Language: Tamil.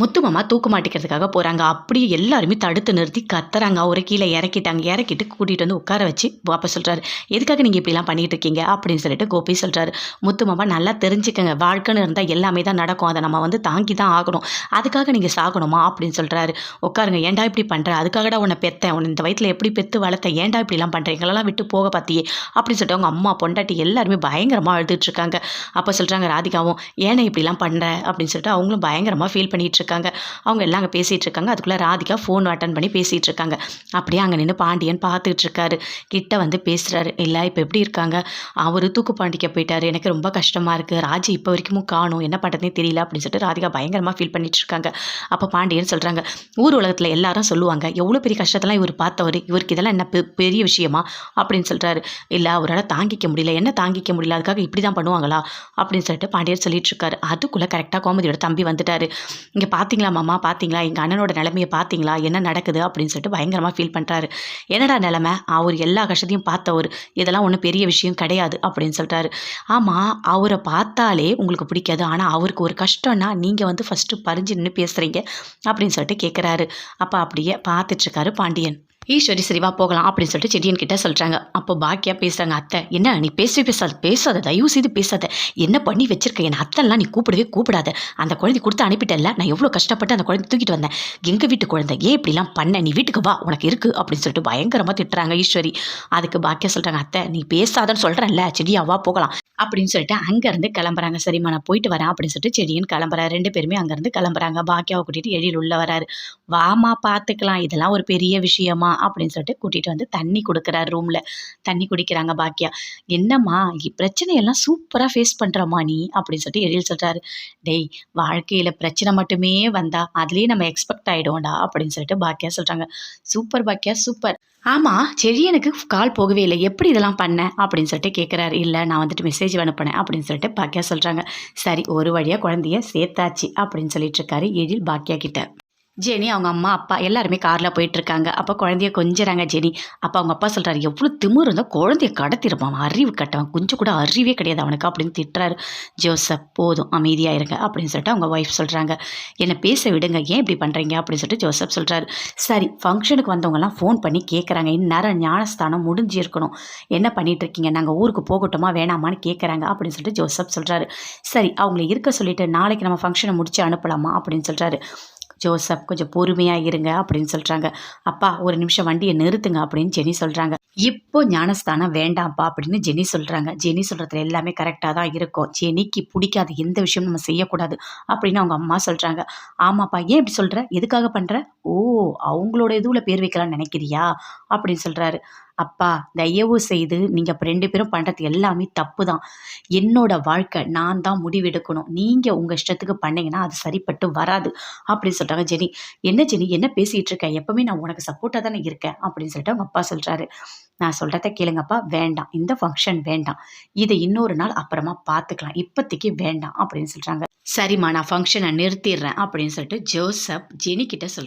முத்து மாமா தூக்கு மாட்டிக்கிறதுக்காக போகிறாங்க. அப்படியே எல்லாருமே தடுத்து நிறுத்தி கத்துறாங்க. அவரை கீழே இறக்கிட்டாங்க. இறக்கிட்டு கூட்டிகிட்டு வந்து உட்கார வச்சு வாப்பா சொல்கிறாரு, எதுக்காக நீங்கள் இப்படிலாம் பண்ணிட்டு இருக்கீங்க அப்படின்னு சொல்லிட்டு கோபி சொல்கிறாரு. முத்து மாமா நல்லா தெரிஞ்சுக்கங்க, வாழ்க்கைன்னு இருந்தால் எல்லாமே தான் நடக்கும், அதை நம்ம வந்து தாங்கி தான் ஆகணும், அதுக்காக நீங்கள் சாகணுமா அப்படின்னு சொல்கிறாரு. உட்காருங்க, ஏன்டா இப்படி பண்ணுற, அதுக்காகடா உன்னை பெற்றேன், உன்னை இந்த வயிற்றில் எப்படி பெற்று வளர்த்தேன், ஏன்டா இப்படிலாம் பண்ணுறேன், எங்களெல்லாம் விட்டு போக பார்த்தியே அப்படின்னு சொல்லிட்டு அவங்க அம்மா பொண்டாட்டி எல்லாருமே பயங்கரமாக அழுதுட்டு இருக்காங்க. அப்போ சொல்கிறாங்க ராதிகாவும், ஏன்னா இப்படிலாம் பண்ணுற அப்படின்னு சொல்லிட்டு அவங்களும் பயங்கரமாக ஃபீல் பண்ணிட்டு இருக்காங்க. அவங்க எல்லாம் அங்கே பேசிகிட்டு இருக்காங்க. அதுக்குள்ளே ராதிகா ஃபோன் அட்டன் பண்ணி பேசிகிட்டு இருக்காங்க. அப்படியே அங்கே நின்று பாண்டியன் பார்த்துட்டு இருக்காரு. கிட்ட வந்து பேசுகிறாரு. இல்லை இப்போ எப்படி இருக்காங்க, அவர் தூக்கு பாண்டிக்க போயிட்டாரு, எனக்கு ரொம்ப கஷ்டமாக இருக்குது, ராஜி இப்போ வரைக்கும் காணும், என்ன பண்ணுறதுனே தெரியல அப்படின்னு சொல்லிட்டு ராதிகா பயங்கரமாக ஃபீல் பண்ணிட்டு இருக்காங்க. அப்போ பாண்டியன் சொல்கிறாங்க, ஊர் உலகத்தில் எல்லாரும் சொல்லுவாங்க எவ்வளோ பெரிய கஷ்டத்தெல்லாம் இவர் பார்த்தவர், இவருக்கு இதெல்லாம் என்ன பெரிய விஷயமா அப்படின்னு சொல்கிறாரு. இல்லை அவரால் தாங்கிக்க முடியல, என்ன தாங்கிக்க முடியல, அதுக்காக இப்படி தான் பண்ணுவாங்களா அப்படின்னு சொல்லிட்டு பாண்டியன் சொல்லிட்டு இருக்காரு. அதுக்குள்ளே கரெக்டாக கோமதியோட தம்பி வந்துட்டாரு. இங்கே பார்த்தீங்களா மாமா, பார்த்தீங்களா எங்கள் அண்ணனோட நிலைமையை பார்த்தீங்களா, என்ன நடக்குது அப்படின்னு சொல்லிட்டு பயங்கரமாக ஃபீல் பண்ணுறாரு. என்னடா நிலைமை, அவர் எல்லா கஷ்டத்தையும் பார்த்தவர், இதெல்லாம் ஒன்றும் பெரிய விஷயம் கிடையாது அப்படின்னு சொல்கிறாரு. ஆமாம், அவரை பார்த்தாலே உங்களுக்கு பிடிக்காது, ஆனால் அவருக்கு ஒரு கஷ்டம்னா நீங்கள் வந்து ஃபஸ்ட்டு பறிஞ்சு நின்று பேசுகிறீங்க அப்படின்னு சொல்லிட்டு கேட்குறாரு. அப்போ அப்படியே பார்த்துட்ருக்காரு பாண்டியன். ஈஸ்வரி சரிவா போகலாம் அப்படின்னு சொல்லிட்டு செடியன் கிட்ட சொல்கிறாங்க. அப்போ பாக்கியா பேசுகிறாங்க, அத்தை என்ன நீ பேசாத தயவு செய்து பேசாத, என்ன பண்ணி வச்சிருக்க, என் அத்தெல்லாம் நீ கூப்பிடவே கூப்பிடாத, அந்த குழந்தை கொடுத்து அனுப்பிட்டல, நான் எவ்வளோ கஷ்டப்பட்டு அந்த குழந்தை தூக்கிட்டு வந்தேன், எங்கள் வீட்டு குழந்தை ஏன் இப்படிலாம் பண்ண, நீ வீட்டுக்கு வா உனக்கு இருக்குது அப்படின்னு சொல்லிட்டு பயங்கரமாக திட்டுறாங்க ஈஸ்வரி. அதுக்கு பாக்கியா சொல்கிறாங்க, அத்தை நீ பேசாதன்னு சொல்கிறேன்ல, செடியா வா போகலாம் அப்படின்னு சொல்லிட்டு அங்கேருந்து கிளம்புறாங்க. சரிம்மா நான் போயிட்டு வரேன் அப்படின்னு சொல்லிட்டு செடியன் கிளம்புறாரு. 2 பேருமே அங்கேருந்து கிளம்புறாங்க. பாக்கியாவை கூட்டிகிட்டு எழில் உள்ள வராரு. வாமா பார்த்துக்கலாம், இதெல்லாம் ஒரு பெரிய விஷயமா அப்படின்னு சொல்லிட்டு கூட்டிகிட்டு வந்து தண்ணி கொடுக்குறாரு. ரூமில் தண்ணி குடிக்கிறாங்க பாக்கியா. என்னம்மா பிரச்சனையெல்லாம் சூப்பராக ஃபேஸ் பண்ணுறம்மா நீ அப்படின்னு சொல்லிட்டு எழில் சொல்கிறாரு. டேய் வாழ்க்கையில் பிரச்சனை மட்டுமே வந்தா அதுலேயே நம்ம எக்ஸ்பெக்ட் ஆகிடுவோம்டா அப்படின்னு சொல்லிட்டு பாக்கியா சொல்கிறாங்க. சூப்பர் பாக்கியா சூப்பர். ஆமாம் செடியனுக்கு கால் போகவே இல்லை, எப்படி இதெல்லாம் பண்ண அப்படின்னு சொல்லிட்டு கேட்குறாரு. இல்லை நான் வந்துட்டு மெசேஜ் அனுப்பினேன் அப்படின்னு சொல்லிட்டு பாக்கியா சொல்கிறாங்க. சரி ஒரு வழியாக குழந்தைய சேர்த்தாச்சு அப்படின்னு சொல்லிட்டு இருக்காரு எழில் பாக்கியா கிட்ட. ஜெனி அவங்க அம்மா அப்பா எல்லாருமே காரில் போயிட்டுருக்காங்க. அப்போ குழந்தைய கொஞ்சறாங்க ஜெனி. அப்போ அவங்க அப்பா சொல்கிறாரு, எவ்வளோ திமிரு இருந்தால் குழந்தைய கடத்திருப்பான், அறிவு கட்டவன், கொஞ்சம் கூட அறிவே கிடையாது அவனுக்கு அப்படின்னு திட்டுறாரு. ஜோசப் போதும் அமைதியாக இருங்க அப்படின்னு சொல்லிட்டு அவங்க ஒய்ஃப் சொல்கிறாங்க. என்னை பேச விடுங்க, ஏன் இப்படி பண்ணுறீங்க அப்படின்னு சொல்லிட்டு ஜோசப் சொல்கிறாரு. சரி ஃபங்க்ஷனுக்கு வந்தவங்கலாம் ஃபோன் பண்ணி கேட்குறாங்க, இந்நேரம் ஞானஸ்தானம் முடிஞ்சிருக்கணும், என்ன பண்ணிகிட்ருக்கீங்க, நாங்கள் ஊருக்கு போகட்டுமா வேணாமான்னு கேட்குறாங்க அப்படின்னு சொல்லிட்டு ஜோசப் சொல்கிறாரு. சரி அவங்கள இருக்க சொல்லிவிட்டு நாளைக்கு நம்ம ஃபங்க்ஷனை முடிச்சு அனுப்பலாமா அப்படின்னு சொல்கிறாரு. ஜோசப் கொஞ்சம் பொறுமையாக இருங்க அப்படின்னு சொல்கிறாங்க. அப்பா ஒரு நிமிஷம் வண்டியை நிறுத்துங்க அப்படின்னு ஜெனி சொல்கிறாங்க. இப்போ ஞானஸ்தானம் வேண்டாம்ப்பா அப்படின்னு ஜெனி சொல்கிறாங்க. ஜெனி சொல்கிறதுல எல்லாமே கரெக்டாக தான் இருக்கும், ஜெனிக்கு பிடிக்காத எந்த விஷயமும் நம்ம செய்யக்கூடாது அப்படின்னு அவங்க அம்மா சொல்கிறாங்க. ஆமாப்பா ஏன் இப்படி சொல்கிற, எதுக்காக பண்ணுற, ஓ அவங்களோட இதுவில் பேர் வைக்கலாம்னு நினைக்கிறியா அப்படின்னு சொல்கிறாரு. அப்பா தயவு செய்து நீங்கள் இப்போ 2 பேரும் பண்ணுறது எல்லாமே தப்பு தான், என்னோட வாழ்க்கை நான் தான் முடிவெடுக்கணும், நீங்கள் உங்கள் இஷ்டத்துக்கு பண்ணிங்கன்னா அது சரிப்பட்டு வராது அப்படின்னு சொல்கிறாங்க. ஜெனி என்ன ஜெனி என்ன பேசிகிட்டு இருக்கேன், எப்போவுமே நான் உனக்கு சப்போர்ட்டாக தானே இருக்கேன் அப்படின்னு சொல்லிட்டு அவங்க அப்பா சொல்கிறாரு. நான் சொல்கிறத கேளுங்கப்பா, வேண்டாம் இந்த ஃபங்க்ஷன் வேண்டாம், இதை இன்னொரு நாள் அப்புறமா பார்த்துக்கலாம், இப்போதைக்கு வேண்டாம் அப்படின்னு சொல்கிறாங்க. சரிம்மா நான் ஃபங்க்ஷனை நிறுத்திடுறேன் அப்படின்னு சொல்லிட்டு ஜோசப் ஜெனி கிட்ட சொல்கிறாங்க.